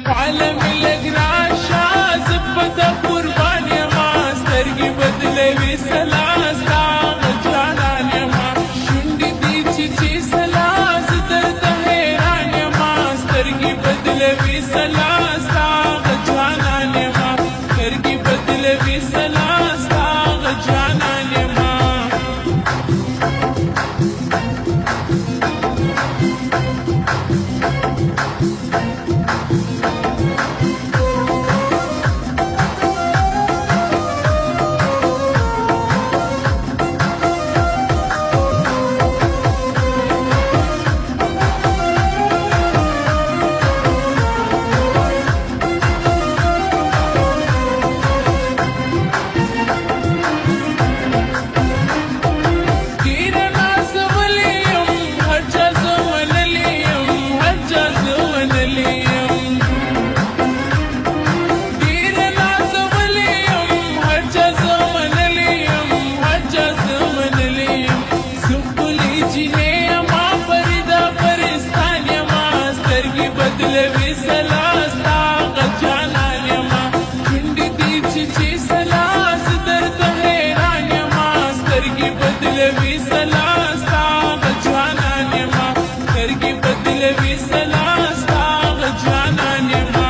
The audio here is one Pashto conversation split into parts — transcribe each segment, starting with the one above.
عالم الأقراشا زبدة قربان يما سترګې بدلوي سلاستا جانان يما شونډې دي چې سلاس درته حیران يما سترګې بدلوي سلاستا جانان يما سترګې بدلوي سلاستا جانان يما بدلوي سلاستا جانان يما شونډې دي چې سلاس درته حیران يما سترګې بدلوي سلاستا جانان يما سترګې بدلوي سلاستا جانان يما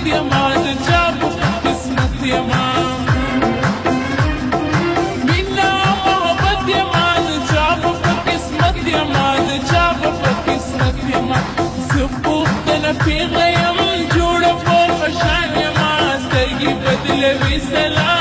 يما د چا په قسمت يما مينا محبت يما د چا په قسمت يما د چا په قسمت يما زه پوښتنه پیغله یم جوړه په شان يما سترګې بدلوي سلام